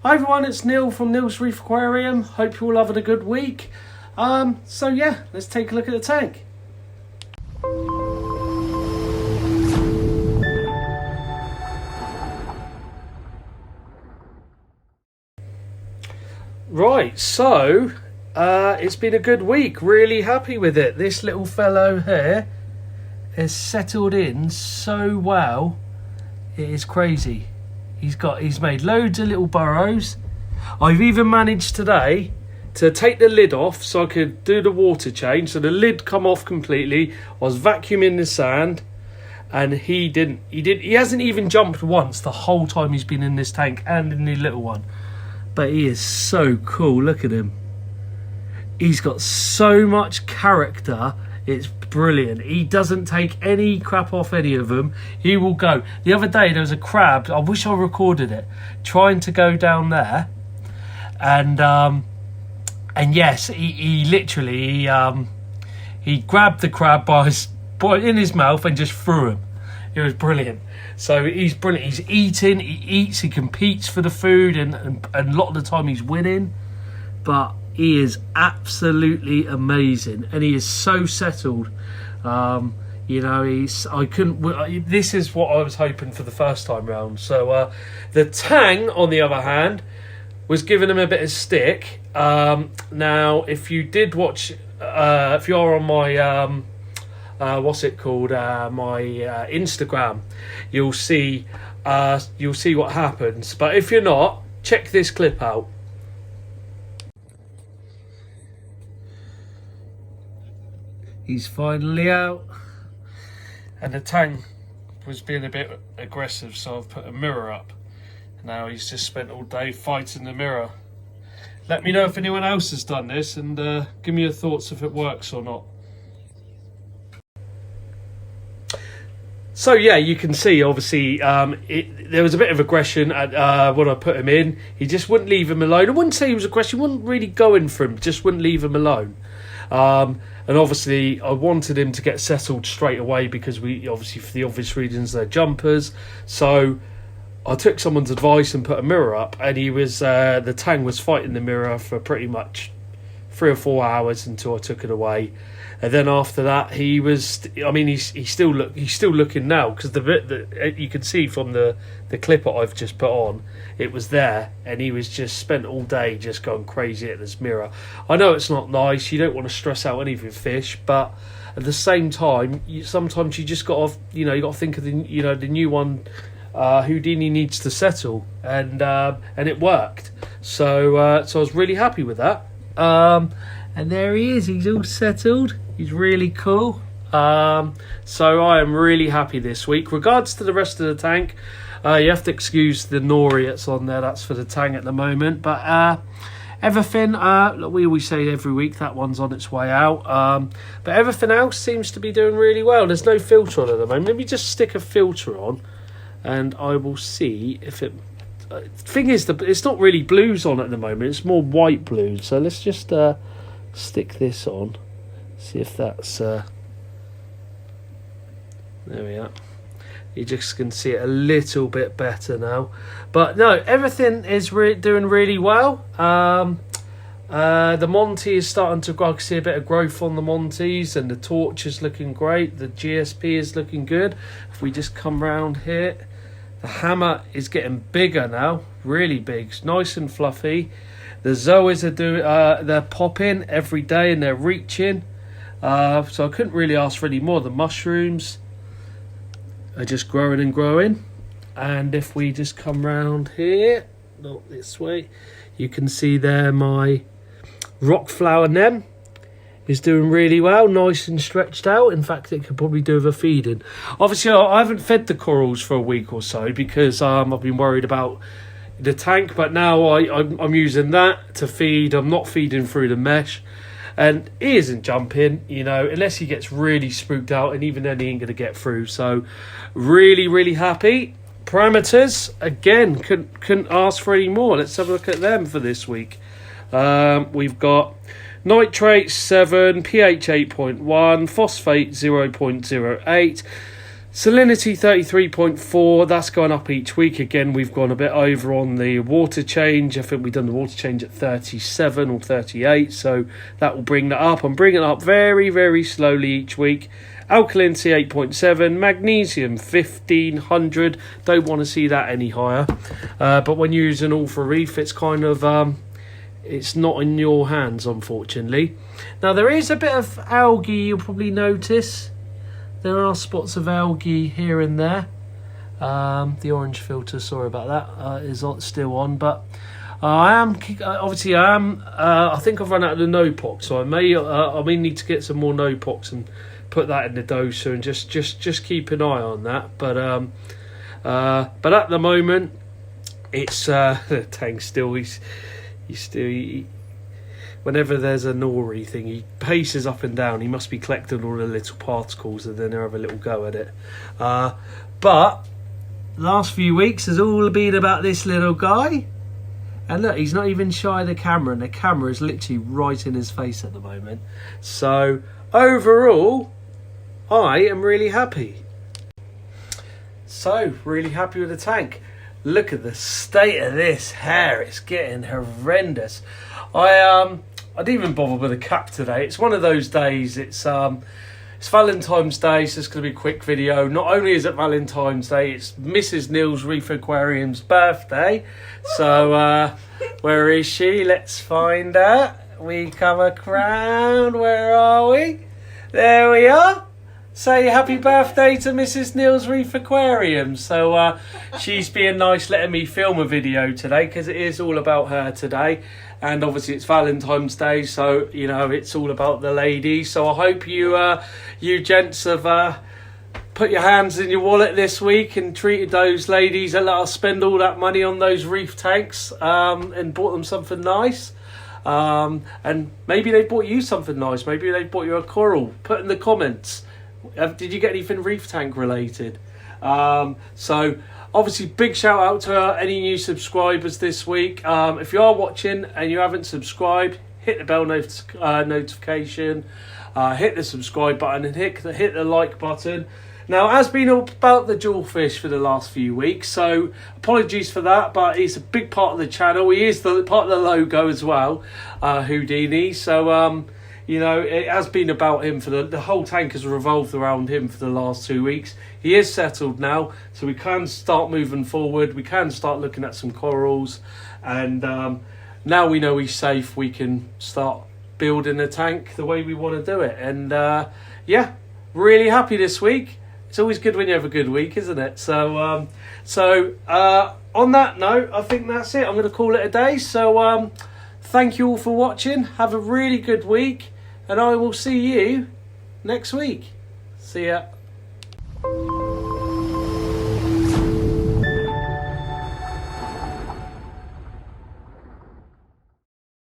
Hi everyone, it's Neil from Neil's Reef Aquarium. Hope you're all having a good week. So yeah, let's take a look at the tank. Right, so it's been a good week. Really happy with it. This little fellow here has settled in so well. It is crazy. He's made loads of little burrows. I've even managed today to take the lid off so I could do the water change. So the lid come off completely. I was vacuuming the sand, and he hasn't even jumped once the whole time he's been in this tank and in the little one. But he is so cool. Look at him. He's got so much character. It's brilliant. He doesn't take any crap off any of them. He will go. The other day there was a crab. I wish I recorded it. Trying to go down there, and yes, he literally he grabbed the crab in his mouth and just threw him. It was brilliant. So he's brilliant. He's eating. He eats. He competes for the food, and a lot of the time he's winning. But he is absolutely amazing, and he is so settled. You know, this is what I was hoping for the first time round. So the tang, on the other hand, was giving him a bit of stick. Now, if you did watch, if you're on my what's it called, my Instagram, you'll see what happens. But if you're not, check this clip out. He's finally out, and the tang was being a bit aggressive, so I've put a mirror up. Now he's just spent all day fighting the mirror. Let me know if anyone else has done this, and give me your thoughts if it works or not. So yeah, you can see obviously there was a bit of aggression at when I put him in. He just wouldn't leave him alone. I wouldn't say he was aggressive. He wasn't really going for him. Just wouldn't leave him alone. And obviously I wanted him to get settled straight away because we obviously, for the obvious reasons, they're jumpers. So I took someone's advice and put a mirror up, and he was the tang was fighting the mirror for pretty much 3 or 4 hours until I took it away. And then after that, he was. I mean, he's still looking now, because the bit that you can see from the clip that I've just put on, it was there, and he was just spent all day just going crazy at this mirror. I know it's not nice. You don't want to stress out any of your fish, but at the same time, sometimes you just got to, you got to think of the new one. Houdini needs to settle, and it worked. So I was really happy with that. And there he is. He's all settled. He's really cool. So I am really happy this week. Regards to the rest of the tank, you have to excuse the nori that's on there. That's for the tang at the moment. But everything, we always say every week, that one's on its way out. But everything else seems to be doing really well. There's no filter on at the moment. Maybe just stick a filter on, and I will see if it. Thing is, it's not really blues on at the moment. It's more white blues. So let's just stick this on. See if that's. There we are. You just can see it a little bit better now. But no, everything is doing really well. The Monty is starting to grow. I can see a bit of growth on the Monties, and the torch is looking great. The GSP is looking good. If we just come round here, the hammer is getting bigger now, really big. It's nice and fluffy. The Zoas are they're popping every day, and they're reaching. So I couldn't really ask for any more. The mushrooms are just growing and growing. And if we just come round here, not this way, you can see there my rock flower nem is doing really well, nice and stretched out. In fact, it could probably do with a feeding. Obviously, I haven't fed the corals for a week or so because I've been worried about the tank, but now I'm using that to feed. I'm not feeding through the mesh, and he isn't jumping, unless he gets really spooked out, and even then he ain't going to get through. So really, really happy. Parameters, again, couldn't ask for any more. Let's have a look at them for this week. We've got nitrate 7, pH 8.1, phosphate 0.08, Salinity 33.4, that's gone up each week. Again, we've gone a bit over on the water change. I think we've done the water change at 37 or 38, so that will bring that up. I'm bringing it up very, very slowly each week. Alkalinity 8.7, magnesium 1500. Don't want to see that any higher. But when you're using all for Reef, it's kind of... it's not in your hands, unfortunately. Now, there is a bit of algae you'll probably notice. There are spots of algae here and there. The orange filter, sorry about that, is still on. But I am, obviously I am, I think I've run out of the no-pox. So I may need to get some more no-pox and put that in the doser and just keep an eye on that. But at the moment, it's, the tank's still, he's still... Whenever there's a nori thing, he paces up and down. He must be collecting all the little particles and then they'll have a little go at it. But the last few weeks has all been about this little guy. And look, he's not even shy of the camera, and the camera is literally right in his face at the moment. So overall, I am really happy. So, really happy with the tank. Look at the state of this hair. It's getting horrendous. I didn't even bother with a cap today. It's one of those days. It's Valentine's Day, so it's going to be a quick video. Not only is it Valentine's Day, it's Mrs. Neil's Reef Aquarium's birthday. So where is she? Let's find out. We come a crown. Where are we? There we are. Say happy birthday to Mrs. Neil's Reef Aquarium. So she's being nice, letting me film a video today because it is all about her today. And obviously it's Valentine's Day, so, you know, it's all about the ladies. So I hope you gents have put your hands in your wallet this week and treated those ladies that let us spend all that money on those reef tanks and bought them something nice. And maybe they bought you something nice. Maybe they bought you a coral. Put in the comments. Did you get anything reef tank related? So obviously big shout out to any new subscribers this week. If you are watching and you haven't subscribed, hit the bell notification, hit the subscribe button and hit the like button. Now, it has been all about the jawfish for the last few weeks, so apologies for that, but it's a big part of the channel. He is part of the logo as well, Houdini. So you know, it has been about him for the whole tank has revolved around him for the last 2 weeks. He is settled now, so we can start moving forward. We can start looking at some corals, and now we know he's safe, we can start building a tank the way we want to do it. And yeah, really happy this week. It's always good when you have a good week, isn't it? So on that note, I think that's it. I'm going to call it a day. So thank you all for watching. Have a really good week, and I will see you next week. See ya.